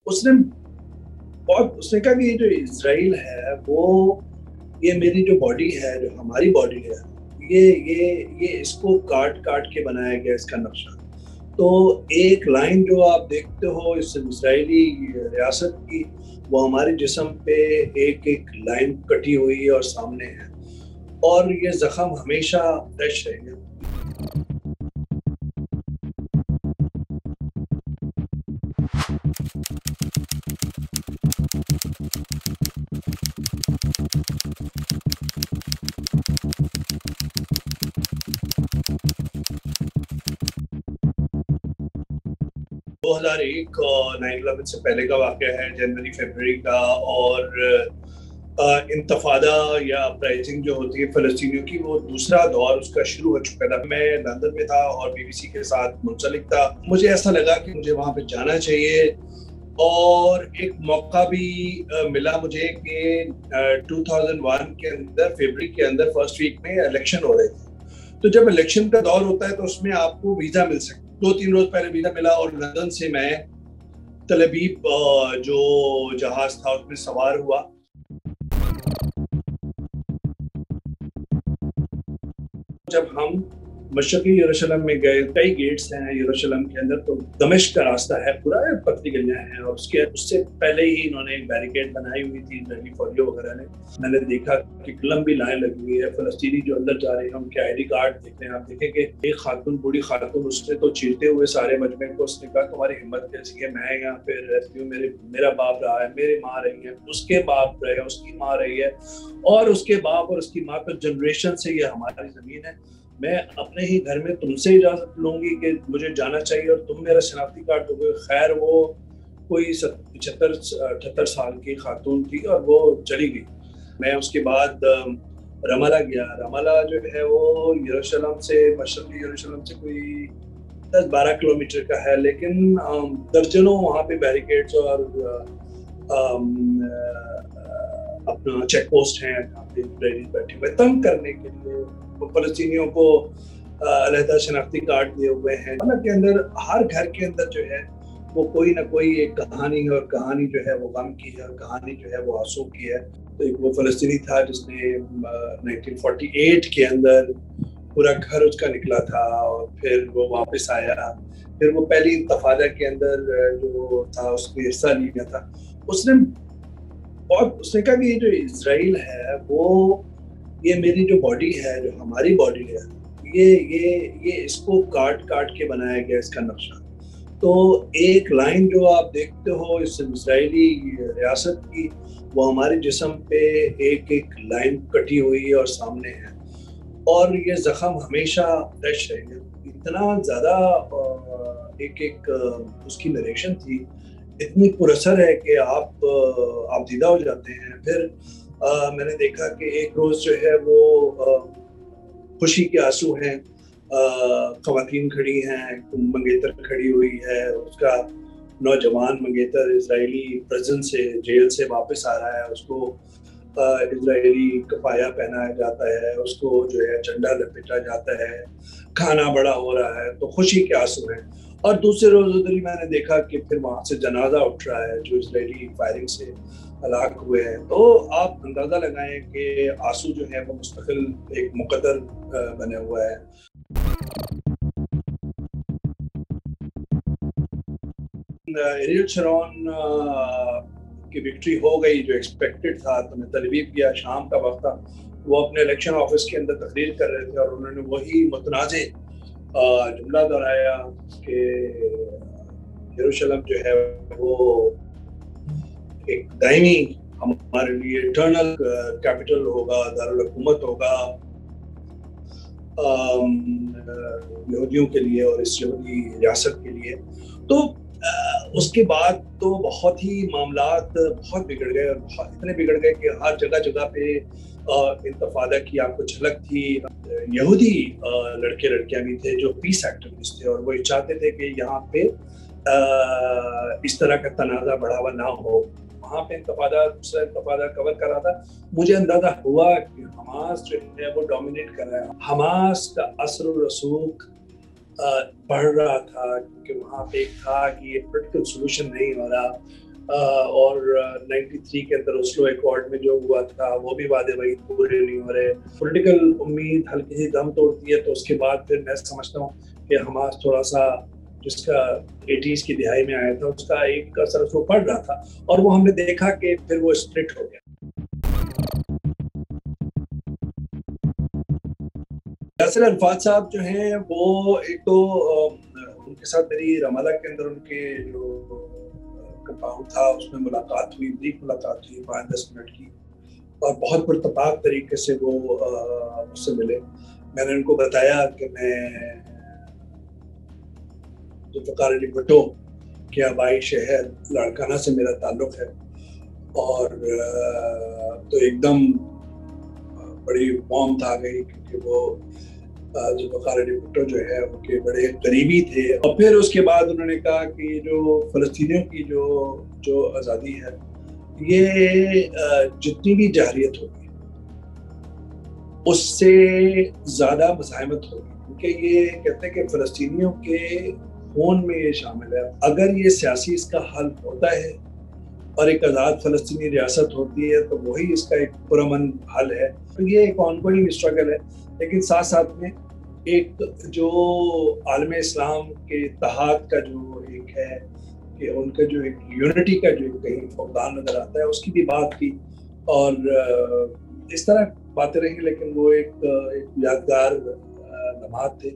उसने उसने कहा कि ये जो इजराइल है वो ये मेरी जो बॉडी है, जो हमारी बॉडी है, ये इसको काट काट के बनाया गया इसका नक्शा। तो एक लाइन जो आप देखते हो इस इजरायली रियासत की, वो हमारे जिस्म पे एक एक लाइन कटी हुई और सामने है, और ये जख्म हमेशा फ्रेश रहेगा। दो हजार एक 9/11 से पहले का वाक़या है, जनवरी फरवरी का। और इंतफादा या अपराइजिंग जो होती है फ़लस्तीनियों की, वो दूसरा दौर उसका शुरू हो चुका था। मैं लंदन में था और बीबीसी के साथ मुंसलिक था। मुझे ऐसा लगा कि मुझे वहाँ पे जाना चाहिए, और एक मौका भी मिला मुझे कि 2001 के अंदर, फरवरी के अंदर फर्स्ट वीक में इलेक्शन हो रहे थे। तो जब इलेक्शन का दौर होता है तो उसमें आपको वीज़ा मिल सकता है। 2-3 रोज पहले वीज़ा मिला और लंदन से मैं तल अबीब जो जहाज था उसमें सवार हुआ। जब हम मशरक़ी यरूशलेम में गए, कई गेट्स हैं यरूशलेम के अंदर, तो दमिश्क का रास्ता है, पूरा पतली गलियां हैं, और उससे पहले ही इन्होंने एक बैरिकेड बनाई हुई थी इजरायली फौजियों वगैरह ने। मैंने देखा कि लंबी लाइन लगी हुई है, फलस्तीनी जो अंदर जा रहे हैं उनके आईडी कार्ड देख रहे हैं। आप देखेंगे एक खातून, बूढ़ी खातून, उसने तो चीरते हुए सारे मजमे को, उसने कहा तुम्हारी हिम्मत कैसी है, मैं यहाँ पे रहती हूँ, मेरा बाप रहा है, मेरी माँ रही है, उसके बाप रहे, उसकी माँ रही है, और उसके बाप और उसकी माँ का जनरेशन से ये हमारी जमीन है। मैं अपने ही घर में तुमसे इजाजत लूंगी कि मुझे जाना चाहिए और तुम मेरा शनाख्ती कार्ड दोगे। खैर वो कोई 75-78 साल की खातून थी और वो चली गई। मैं उसके बाद रमाला गया। रमाला जो है वो यरूशलेम से, मशरक़ी यरूशलेम से कोई 10-12 किलोमीटर का है, लेकिन दर्जनों वहाँ पे बैरिकेड्स और अपना चेक पोस्ट हैं जहाँ पे बैठे हुए तंग करने के लिए फलस्तीनियों को अलहदा शनाख्ती कार्ड दिए हुए हैं। के अंदर हर घर के अंदर जो है वो कोई ना कोई एक कहानी है, और कहानी जो है वो गम की है, और कहानी जो है वो आंसू की है। तो एक वो फलस्तीनी था जिसने 1948 के अंदर पूरा घर उसका निकला था, और फिर वो वापस आया। फिर वो पहली इंतफादा के अंदर जो था उसने हिस्सा लिया था। उसने कहा कि ये जो इजराइल है वो ये मेरी जो बॉडी है, जो हमारी बॉडी है, ये इसको काट काट के बनाया गया इसका नक्शा। तो एक लाइन जो आप देखते हो इस इजरायली रियासत की, वो हमारे जिस्म पे एक एक लाइन कटी हुई और सामने है, और ये जख्म हमेशा फ्रेश रहेगा। इतना ज्यादा एक एक उसकी नरेशन थी, इतनी पुरअसर है कि आप दीदा हो जाते हैं। फिर मैंने देखा कि एक रोज जो है वो खुशी के आंसू हैं, ख़वातीन खड़ी हैं, मंगेतर खड़ी हुई है, उसका नौजवान मंगेतर इजरायली प्रिजन से, जेल से वापस आ रहा है, उसको इजरायली कफाया पहनाया जाता है, उसको जो है झंडा लपेटा जाता है, खाना बड़ा हो रहा है, तो खुशी के आंसू हैं। और दूसरे रोज उधर ही मैंने देखा कि फिर वहां से जनाजा उठ रहा है जो इजरायली फायरिंग से हलाक हुए हैं। तो आप अंदाजा लगाएं कि आंसू जो है वो मुस्तकिल एक मुकद्दर बने हुआ है। एरियल शरोन की विक्ट्री हो गई जो एक्सपेक्टेड था, तो मैं तल अबीब गया, शाम का वक्त था, वो अपने इलेक्शन ऑफिस के अंदर तकरीर कर रहे थे और उन्होंने वही मुतनाज़े जुमला दोहराया कि यरूशलेम जो है वो एक दायमी हमारे लिए इटर्नल कैपिटल होगा, दारुल हुकूमत होगा यहूदियों के लिए और इस यहूदी रियासत के लिए। तो उसके बाद तो बहुत ही मामलात बहुत बिगड़ गए, और इतने बिगड़ गए कि हर जगह जगह पे इंतफादा की आपको झलक थी। यहूदी लड़के लड़कियां भी थे जो पीस एक्टिविस्ट थे, और वो चाहते थे कि यहाँ पे इस तरह का तनाज़ा बढ़ावा ना हो। वहाँ पे दूसरा इंतफादा कवर कर रहा था। मुझे अंदाजा हुआ कि हमास जो है वो डोमिनेट कर रहा है, हमास का असर रसूख बढ़ रहा था, क्योंकि वहाँ पे एक था कि ये पोलिटिकल सोल्यूशन नहीं हो रहा, اور 93 کے اندر اوسلو ایکارڈ میں جو ہوا تھا وہ بھی وعدے وعید پورے نہیں ہو رہے. پولیٹیکل امید ہلکی سی دم توڑتی ہے تو اس کے بعد پھر میں سمجھتا ہوں کہ حماس تھوڑا سا جس کا 80s کی دہائی میں آیا تھا اس کا ایک اثر اس کو پڑ رہا تھا اور وہ ہم نے دیکھا کہ پھر وہ اسپلٹ ہو گیا. یاسر عرفات صاحب جو ہیں وہ ایک تو ان کے ساتھ میری رمالہ کے اندر ان کے جو کمپاؤنڈ تھا اس میں ملاقات ہوئی, بریف ملاقات ہوئی 5-10 منٹ کی, اور بہت پرتپاک طریقے سے وہ مجھ سے ملے. میں نے ان کو بتایا کہ میں ذوالفقار علی بھٹو کے آبائی شہر لاڑکانہ سے میرا تعلق ہے, اور تو ایک دم بڑی وارمتھ آ گئی کیونکہ وہ ذوالفقار علی بھٹو جو ہے ان کے بڑے قریبی تھے. اور پھر اس کے بعد انہوں نے کہا کہ جو فلسطینیوں کی جو آزادی ہے یہ جتنی بھی جارحیت ہوگی اس سے زیادہ مزاحمت ہوگی, کیونکہ یہ کہتے ہیں کہ فلسطینیوں کے خون میں یہ شامل ہے. اگر یہ سیاسی اس کا حل ہوتا ہے اور ایک آزاد فلسطینی ریاست ہوتی ہے تو وہی اس کا ایک پرامن حل ہے. تو یہ ایک آن گوئنگ اسٹرگل ہے, لیکن ساتھ ساتھ میں ایک جو عالم اسلام کے اتحاد کا جو ایک ہے کہ ان کا جو ایک یونٹی کا جو کہیں فقدان نظر آتا ہے اس کی بھی بات کی, اور اس طرح باتیں رہیں, لیکن وہ ایک یادگار لمحات تھے.